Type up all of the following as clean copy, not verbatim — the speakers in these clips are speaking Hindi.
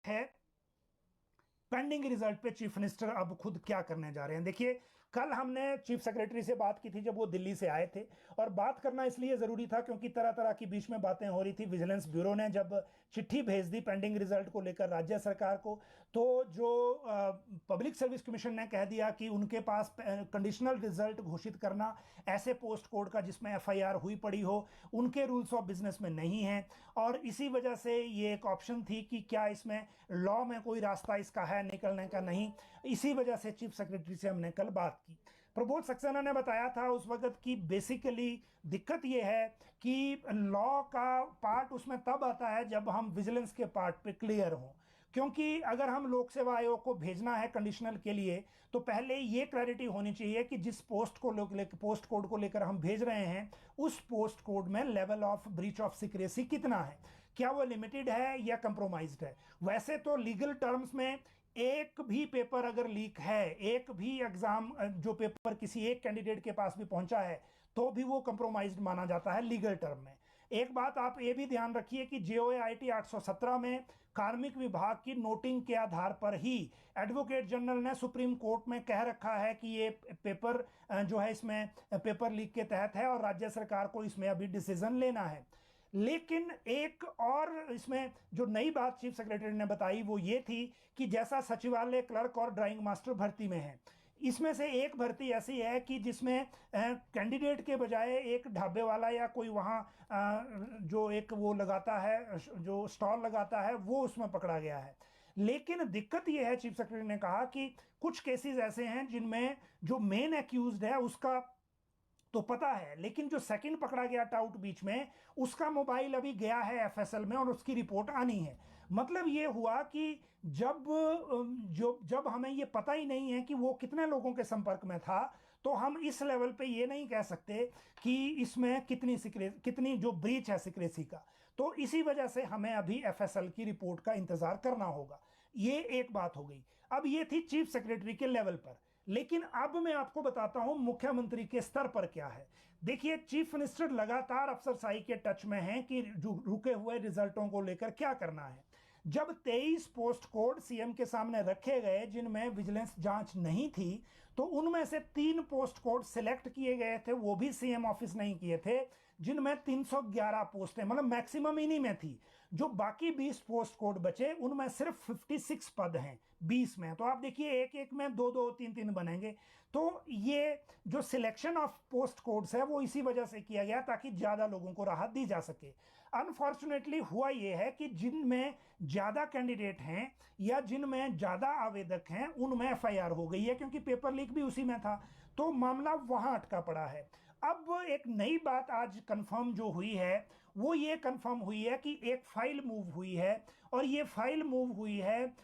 है पेंडिंग रिजल्ट पे चीफ मिनिस्टर अब खुद क्या करने जा रहे हैं। देखिए, कल हमने चीफ सेक्रेटरी से बात की थी जब वो दिल्ली से आए थे, और बात करना इसलिए जरूरी था क्योंकि तरह तरह की बीच में बातें हो रही थी। विजिलेंस ब्यूरो ने जब चिट्ठी भेज दी पेंडिंग रिजल्ट को लेकर राज्य सरकार को, तो जो पब्लिक सर्विस कमीशन ने कह दिया कि उनके पास कंडीशनल रिजल्ट घोषित करना ऐसे पोस्ट कोड का जिसमें एफआईआर हुई पड़ी हो, उनके रूल्स ऑफ बिजनेस में नहीं है। और इसी वजह से ये एक ऑप्शन थी कि क्या इसमें लॉ में कोई रास्ता इसका है निकलने का, नहीं। इसी वजह से चीफ सेक्रेटरी से हमने कल बात की। प्रबोध सक्सेना ने बताया था उस वक्त कि बेसिकली दिक्कत यह है कि लॉ का पार्ट उसमें तब आता है जब हम विजिलेंस के पार्ट पे क्लियर हों, क्योंकि अगर हम लोक सेवा आयोग को भेजना है कंडीशनल के लिए तो पहले ये क्लैरिटी होनी चाहिए कि जिस पोस्ट कोड को लेकर हम भेज रहे हैं उस पोस्ट कोड में level of breach of secrecy कितना है, क्या वो लिमिटेड है या कंप्रोमाइज्ड है। वैसे तो लीगल टर्म्स में एक भी पेपर अगर लीक है, एक भी एग्जाम जो पेपर किसी एक कैंडिडेट के पास भी पहुंचा है, तो भी वो कंप्रोमाइज्ड माना जाता है लीगल टर्म में। एक बात आप ये भी ध्यान रखिए कि जेओएआईटी 817 में कार्मिक विभाग की नोटिंग के आधार पर ही एडवोकेट जनरल ने सुप्रीम कोर्ट में कह रखा है कि ये पेपर जो है इसमें पेपर लीक के तहत है और राज्य सरकार को इसमें अभी डिसीजन लेना है। लेकिन एक और इसमें जो नई बात चीफ सेक्रेटरी ने बताई वो ये थी कि जैसा सचिवालय क्लर्क और ड्राइंग मास्टर भर्ती में है, इसमें से एक भर्ती ऐसी है कि जिसमें कैंडिडेट के बजाय एक ढाबे वाला या कोई वहाँ जो एक वो लगाता है, जो स्टॉल लगाता है, वो उसमें पकड़ा गया है। लेकिन दिक्कत यह है, चीफ सेक्रेटरी ने कहा कि कुछ केसेस ऐसे हैं जिनमें जो मेन एक्यूज्ड है उसका तो पता है, लेकिन जो सेकंड पकड़ा गया टाउट बीच में, उसका मोबाइल अभी गया है एफएसएल में और उसकी रिपोर्ट आनी है। मतलब ये हुआ कि जब हमें ये पता ही नहीं है कि वो कितने लोगों के संपर्क में था, तो हम इस लेवल पे ये नहीं कह सकते कि इसमें कितनी जो ब्रीच है सिक्रेसी का। तो इसी वजह से हमें अभी एफएसएल की रिपोर्ट का इंतजार करना होगा। ये एक बात हो गई। अब ये थी चीफ सेक्रेटरी के लेवल पर, लेकिन अब मैं आपको बताता हूं मुख्यमंत्री के स्तर पर क्या है। देखिए, चीफ मिनिस्टर लगातार अफसरशाही के टच में हैं कि रुके हुए रिजल्टों को लेकर क्या करना है। जब 23 पोस्ट कोड सीएम के सामने रखे गए जिनमें विजिलेंस जांच नहीं थी, तो उनमें से 3 पोस्ट कोड सिलेक्ट किए गए थे, वो भी सीएम ऑफिस नहीं किए थे, जिनमें 311 पोस्टें मतलब मैक्सिमम इन्हीं में थी। जो बाकी 20 पोस्ट कोड बचे उनमें सिर्फ 56 पद हैं 20 में। तो आप देखिए एक एक में 2-2 3-3 बनेंगे। तो ये जो सिलेक्शन ऑफ पोस्ट कोड्स है वो इसी वजह से किया गया ताकि ज्यादा लोगों को राहत दी जा सके। अनफॉर्चुनेटली हुआ ये है कि जिनमें ज्यादा कैंडिडेट हैं या जिनमें ज्यादा आवेदक हैं उनमें एफआईआर हो गई है, क्योंकि पेपर लीक भी उसी में था, तो मामला वहां अटका पड़ा है। अब एक नई बात आज कंफर्म जो हुई है वो ये कंफर्म हुई है कि एक फाइल मूव हुई है, और ये फाइल मूव हुई है,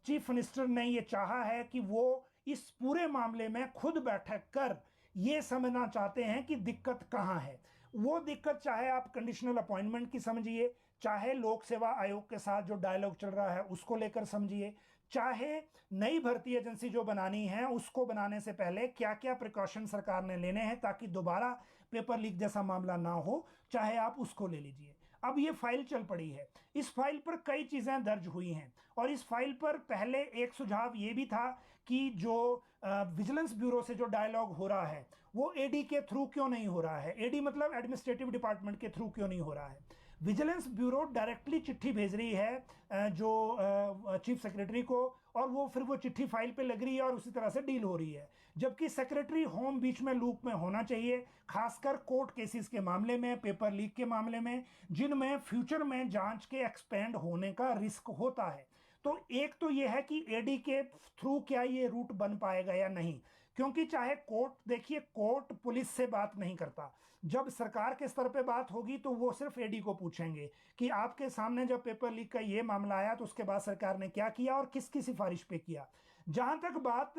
चीफ मिनिस्टर ने ये चाहा है कि वो इस पूरे मामले में खुद बैठक कर ये समझना चाहते हैं कि दिक्कत कहां है। वो दिक्कत चाहे आप कंडीशनल अपॉइंटमेंट की समझिए, चाहे लोक सेवा आयोग के साथ जो डायलॉग चल रहा है उसको लेकर समझिए, चाहे नई भर्ती एजेंसी जो बनानी है उसको बनाने से पहले क्या क्या प्रिकॉशन सरकार ने लेने हैं ताकि दोबारा पेपर लीक जैसा मामला ना हो, चाहे आप उसको ले लीजिए। अब ये फाइल चल पड़ी है, इस फाइल पर कई चीजें दर्ज हुई हैं, और इस फाइल पर पहले एक सुझाव ये भी था कि जो विजिलेंस ब्यूरो से जो डायलॉग हो रहा है वो एडी के थ्रू क्यों नहीं हो रहा है। एडी मतलब एडमिनिस्ट्रेटिव डिपार्टमेंट के थ्रू क्यों नहीं हो रहा है। विजिलेंस ब्यूरो डायरेक्टली चिट्ठी भेज रही है जो चीफ सेक्रेटरी को, और वो फिर वो चिट्ठी फाइल पे लग रही है और उसी तरह से डील हो रही है, जबकि सेक्रेटरी होम बीच में लूप में होना चाहिए, खासकर कोर्ट केसेस के मामले में, पेपर लीक के मामले में, जिनमें फ्यूचर में जांच के एक्सपेंड होने का रिस्क होता है। तो एक तो यह है कि एडी के थ्रू क्या ये रूट बन पाएगा या नहीं, क्योंकि चाहे कोर्ट, देखिए कोर्ट पुलिस से बात नहीं करता, जब सरकार के स्तर पे बात होगी तो वो सिर्फ एडी को पूछेंगे कि आपके सामने जब पेपर लीक का ये मामला आया तो उसके बाद सरकार ने क्या किया और किसकी सिफारिश पे किया। जहां तक बात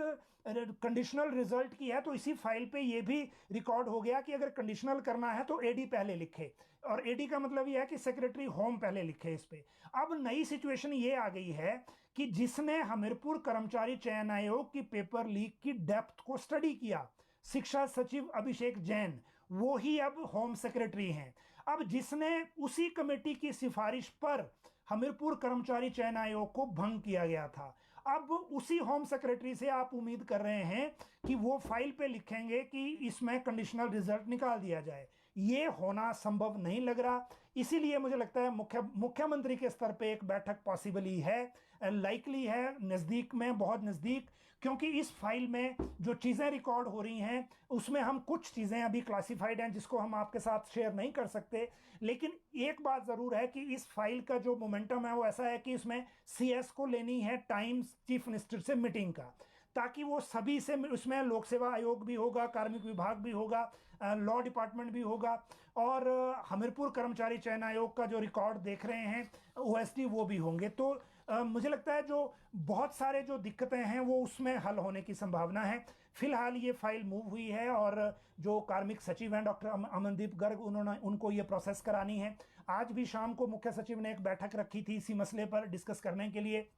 कंडीशनल रिजल्ट की है तो इसी फाइल पे ये भी रिकॉर्ड हो गया कि अगर कंडीशनल करना है तो एडी पहले लिखे, और एडी का मतलब यह है कि सेक्रेटरी होम पहले लिखे इस पे। अब नई सिचुएशन ये आ गई है कि जिसने हमीरपुर कर्मचारी चयन आयोग की पेपर लीक की डेप्थ को स्टडी किया, शिक्षा सचिव अभिषेक जैन, वो ही अब होम सेक्रेटरी हैं। अब जिसने उसी कमेटी की सिफारिश पर हमीरपुर कर्मचारी चयन आयोग को भंग किया गया था। अब उसी होम सेक्रेटरी से आप उम्मीद कर रहे हैं कि वो फाइल पे लिखेंगे कि इसमें कंडीशनल रिजल्ट निकाल दिया जाए। ये होना संभव नहीं लग रहा। इसीलिए मुझे लगता है मुख्यमंत्री के स्तर पे एक बैठक पॉसिबली है, लाइकली है, नज़दीक में, बहुत नज़दीक, क्योंकि इस फाइल में जो चीज़ें रिकॉर्ड हो रही हैं उसमें हम कुछ चीज़ें अभी क्लासिफाइड हैं जिसको हम आपके साथ शेयर नहीं कर सकते। लेकिन एक बात ज़रूर है कि इस फाइल का जो मोमेंटम है वो ऐसा है कि इसमें सीएस को लेनी है टाइम चीफ मिनिस्टर से मीटिंग का, ताकि वो सभी से, उसमें लोक सेवा आयोग भी होगा, कार्मिक विभाग भी होगा, लॉ डिपार्टमेंट भी होगा, और हमीरपुर कर्मचारी चयन आयोग का जो रिकॉर्ड देख रहे हैं ओएसडी वो भी होंगे। तो मुझे लगता है जो बहुत सारे जो दिक्कतें हैं वो उसमें हल होने की संभावना है। फिलहाल ये फाइल मूव हुई है और जो कार्मिक सचिव हैं डॉक्टर अमनदीप गर्ग, उनको ये प्रोसेस करानी है। आज भी शाम को मुख्य सचिव ने एक बैठक रखी थी इसी मसले पर डिस्कस करने के लिए।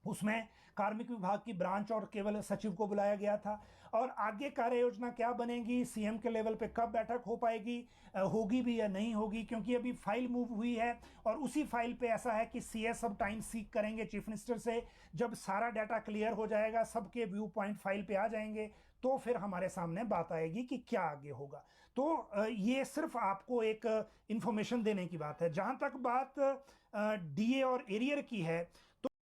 उसमें कार्मिक विभाग की ब्रांच और केवल सचिव को बुलाया गया था। और आगे कार्य योजना क्या बनेगी, सीएम के लेवल पे कब बैठक हो पाएगी, होगी भी या नहीं होगी, क्योंकि अभी फाइल मूव हुई है और उसी फाइल पे ऐसा है कि सीएस सब टाइम सीक करेंगे चीफ मिनिस्टर से। जब सारा डाटा क्लियर हो जाएगा, सबके व्यू पॉइंट फाइल पे आ जाएंगे, तो फिर हमारे सामने बात आएगी कि क्या आगे होगा। तो ये सिर्फ आपको एक इंफॉर्मेशन देने की बात है। जहां तक बात डीए और एरियर की है,